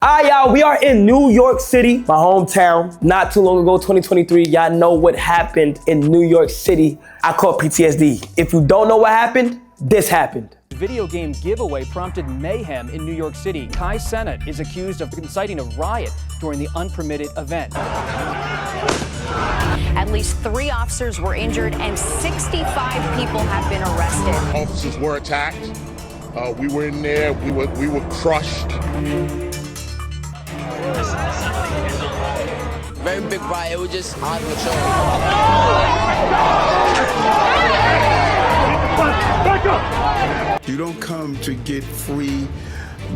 All right, y'all, we are in New York City, my hometown. Not too long ago, 2023, y'all know what happened in New York City. I caught PTSD. If you don't know what happened, this happened. Video game giveaway prompted mayhem in New York City. Cenat is accused of inciting a riot during the unpermitted event. At least 3 officers were injured and 65 people have been arrested. Officers were attacked. We were in there. We were crushed. Very big riot. It was just out of control. You don't come to get free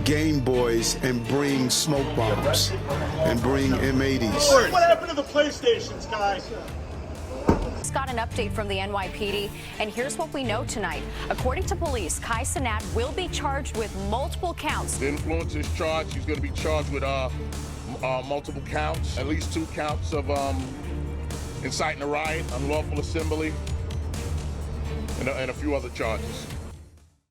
Game Boys and bring smoke bombs and bring M80s. What happened to the PlayStations, guys? Got an update from the NYPD, and here's what we know tonight. According to police, Cenat will be charged with multiple counts. The influencer is charged. He's going to be charged with multiple counts, at least 2 counts of inciting a riot, unlawful assembly, and a few other charges.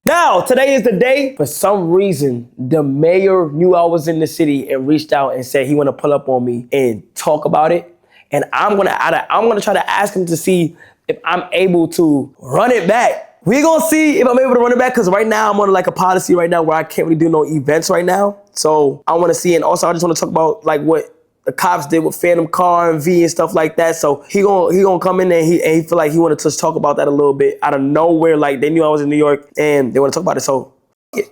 Now, today is the day. For some reason, the mayor knew I was in the city and reached out and said he want to pull up on me and talk about it. And I'm gonna try to ask him to see if I'm able to run it back. We gonna see if I'm able to run it back, because right now I'm on like a policy right now where I can't really do no events right now. So I wanna see, and also I just wanna talk about like what the cops did with Phantom Car and V and stuff like that. So he gonna come in there and he feel like he wanted to just talk about that a little bit out of nowhere. Like they knew I was in New York and they wanna talk about it. So yeah,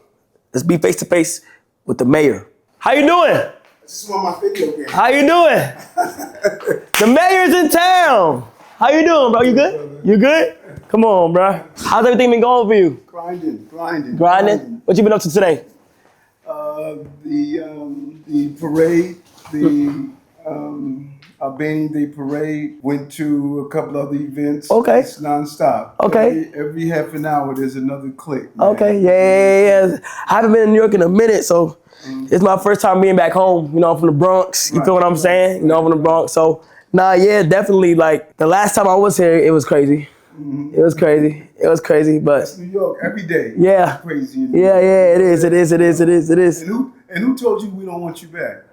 let's be face to face with the mayor. How you doing? This is one of my video games. How you doing? The mayor's in town. How you doing, bro? You good? You good? Come on, bro. How's everything been going for you? Grinding. Grinding? What you been up to today? The parade, the Albanian Day parade, went to a couple other events. Okay. It's nonstop. Okay. Every half an hour there's another click. Man. Okay, yeah. I haven't been in New York in a minute, so it's my first time being back home. You know, I'm from the Bronx. You feel what I'm saying? You know, I'm from the Bronx. So, nah, yeah, definitely. Like, the last time I was here, it was crazy. Mm-hmm. It was crazy, but. That's New York every day. Yeah. It's crazy. Yeah, it is. And who told you we don't want you back?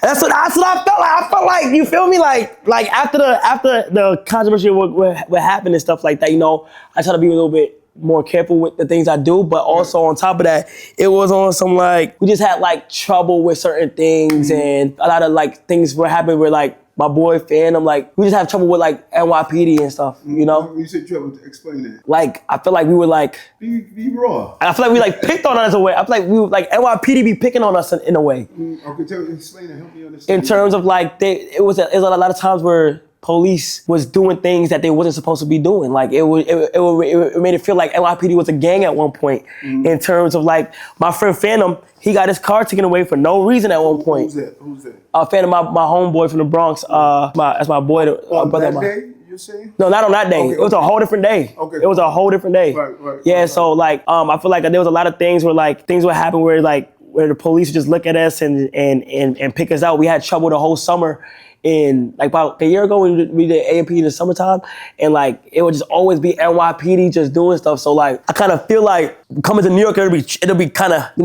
That's what I felt like. I felt like, you feel me? Like after the controversy what happened and stuff like that, you know, I try to be a little bit more careful with the things I do, but also on top of that, it was on some like, we just had like trouble with certain things, and a lot of like things were happening where like my boy Phantom, like we just have trouble with like NYPD and stuff, you know? When you say trouble, explain that. Like, I feel like we were like, be raw. I feel like we like picked on us in a way. I feel like we were like NYPD be picking on us in a way. Okay, explain it, help me understand. In terms of like, it was a lot of times where police was doing things that they wasn't supposed to be doing. Like it made it feel like NYPD was a gang at one point. In terms of like my friend Phantom, he got his car taken away for no reason at one point. Who's that? Phantom, my homeboy from the Bronx. That's my boy. Brother. That day, you're saying? No, not on that day. Okay, it was a whole different day. Okay. It was a whole different day. Right. Yeah. So like, I feel like there was a lot of things where like things would happen where the police would just look at us and pick us out. We had trouble the whole summer. In like about a year ago, we did A&P in the summertime, and like it would just always be NYPD just doing stuff. So like I kind of feel like coming to New York, it'll be kind of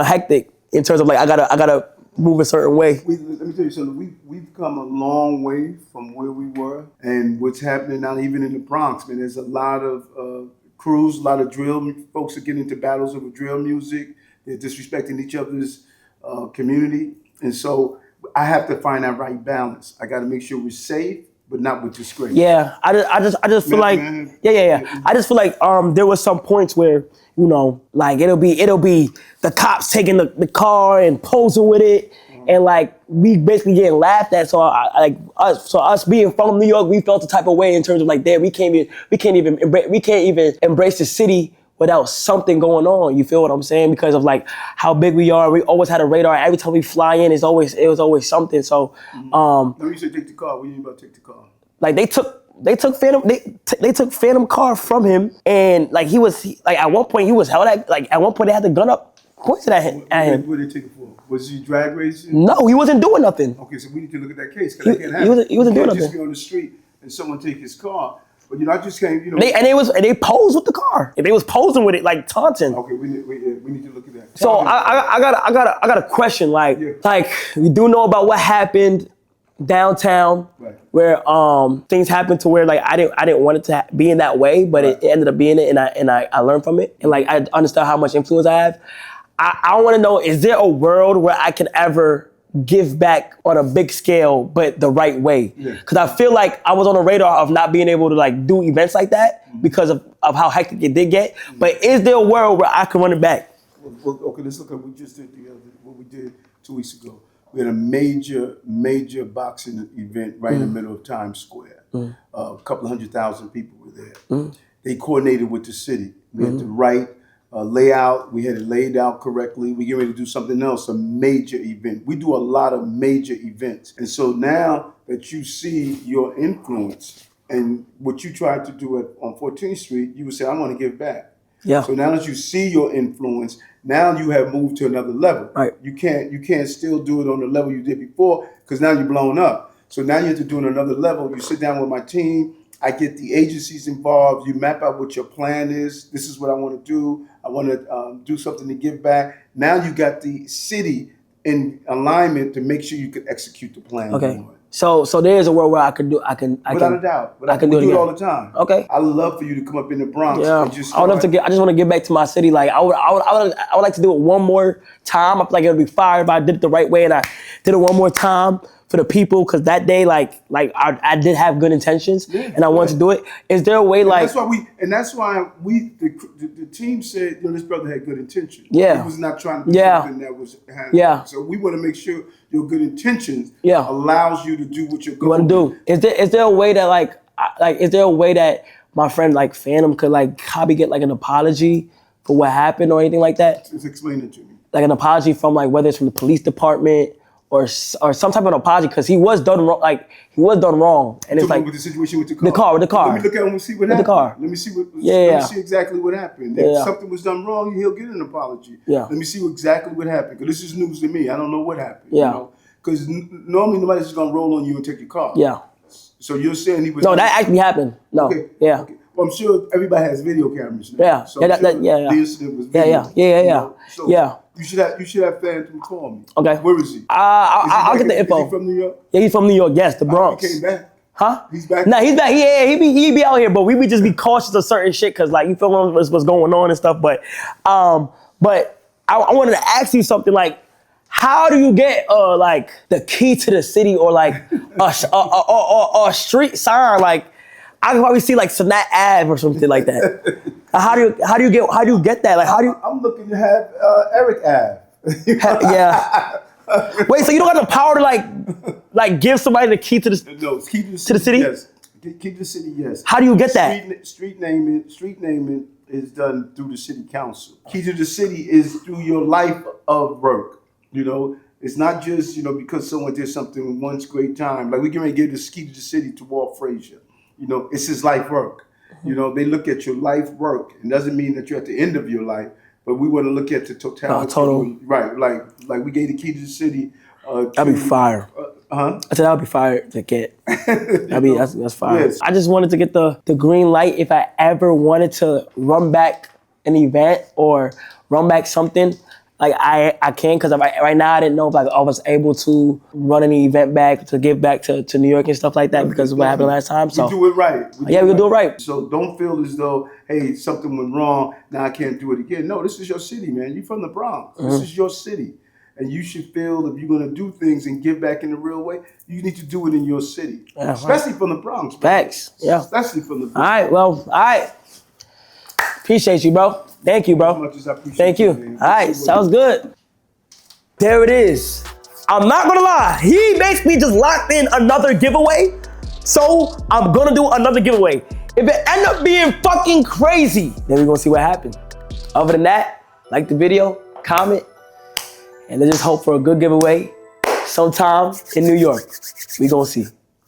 hectic in terms of like I gotta move a certain way. Let me tell you something. We've come a long way from where we were, and what's happening now, even in the Bronx, man. There's a lot of crews, a lot of drill folks are getting into battles over drill music. They're disrespecting each other's community, and so I have to find that right balance. I got to make sure we're safe, but not with disgrace. Yeah, I just feel like yeah. I just feel like there was some points where, you know, like it'll be the cops taking the car and posing with it, and like we basically getting laughed at. So us being from New York, we felt the type of way in terms of like, damn, we can't even embrace the city without something going on. You feel what I'm saying? Because of like how big we are, we always had a radar. Every time we fly in, it was always something. So, No, you said take the car. What do you mean about take the car? Like they took Phantom car from him, and like at one point he was held at one point they had the gun up, pointed at him. What did they take it for? Was he drag racing? No, he wasn't doing nothing. Okay, so we need to look at that case, because that can't happen. He wasn't doing nothing. Just be on the street and someone take his car. But I just can't, They posed with the car. They was posing with it, like taunting. Okay, we need to look at that. So I got a question. Like we do know about what happened downtown, where things happened to where like I didn't want it to be in that way, but it ended up being it, and I learned from it, and like I understand how much influence I have. I want to know: is there a world where I can ever give back on a big scale, but the right way? Because I feel like I was on the radar of not being able to like do events like that because of how hectic it did get. But is there a world where I can run it back? Well, okay, let's look at what we just did what we did 2 weeks ago. We had a major boxing event right in the middle of Times Square. A couple of 100,000 people were there. They coordinated with the city. We had the right layout. We had it laid out correctly. We get ready to do something else, a major event. We do a lot of major events. And so now that you see your influence and what you tried to do on 14th Street, you would say, I want to give back. Yeah. So now that you see your influence, now you have moved to another level. Right. You can't still do it on the level you did before because now you're blown up. So now you have to do it on another level. You sit down with my team. I get the agencies involved. You map out what your plan is. This is what I want to do. I want to do something to give back. Now you got the city in alignment to make sure you can execute the plan. Okay. So there is a world where I can Without a doubt. I can do it do it again. all the time. Okay. I love for you to come up in the Bronx. Yeah. And just I would love to I just want to get back to my city. Like I would like to do it one more time. I feel like it would be fire if I did it the right way and I did it one more time for the people, because that day, like I did have good intentions and I wanted to do it. Is there a way like? That's why the team said, this brother had good intentions. Yeah. He was not trying to do something that was happening. Yeah. So we want to make sure your good intentions allows you to do what you're going to do. Is there a way that is there a way that my friend like Phantom could like probably get like an apology for what happened or anything like that? Just explain it to me. Like an apology from like whether it's from the police department or some type of apology, because he was done wrong. Like he was done wrong, and it's like with the situation with the With car. the car. Let me look at him and see what happened. The car. Let me see what. Yeah. Let me see exactly what happened. If something was done wrong, he'll get an apology. Yeah. Let me see exactly what happened, because this is news to me. I don't know what happened. Yeah. Because normally nobody's just gonna roll on you and take your car. Yeah. So you're saying he was? No, that actually happened. No. Okay. Yeah. Okay. Well, I'm sure everybody has video cameras now. Yeah. So Yeah. The incident was video. Yeah. So Yeah. You should have Phantom call me. Okay. Where is he? I'll get the info. Is he from New York? Yeah, he's from New York. Yes, the Bronx. He came back. Huh? He's back. Nah, he's back. Yeah, he be out here, but we would just be cautious of certain shit because like you feel what's going on and stuff. But I wanted to ask you something like, how do you get like the key to the city or like a street sign? Like I can probably see like Cenat Ave or something like that. How do you get that? Like how do you? I'm looking to have Eric Ave. Yeah. Wait, so you don't have the power to like give somebody the key to the No, key to the to the city? Yes. Key to the city, yes. How do you get that? Street naming is done through the city council. Key to the city is through your life of work. It's not just because someone did something once great time. Like we can give this key to the city to Walt Frazier. It's his life work. They look at your life work. It doesn't mean that you're at the end of your life, but we want to look at the totality. Total. Right. Like we gave the key to the city. That'd be fire. Huh? I said that'd be fire to get. That's fire. Yes. I just wanted to get the green light if I ever wanted to run back an event or run back something. Like I can, because right now I didn't know if I was able to run any event back to give back to New York and stuff like that because of what happened last time. So we do it right. we'll do it right. So don't feel as though, hey, something went wrong, now I can't do it again. No, this is your city, man. You're from the Bronx. This is your city. And you should feel if you're going to do things and give back in the real way, you need to do it in your city. Yeah, especially from the Bronx. Man. Facts. Yeah. Especially from the Bronx. All right. Appreciate you, bro. Thank you, bro. As much as I appreciate Thank you. Man. All right, sounds good. There it is. I'm not gonna lie. He basically just locked in another giveaway. So I'm gonna do another giveaway. If it end up being fucking crazy, then we're gonna see what happens. Other than that, like the video, comment, and let's just hope for a good giveaway sometime in New York. We gonna see.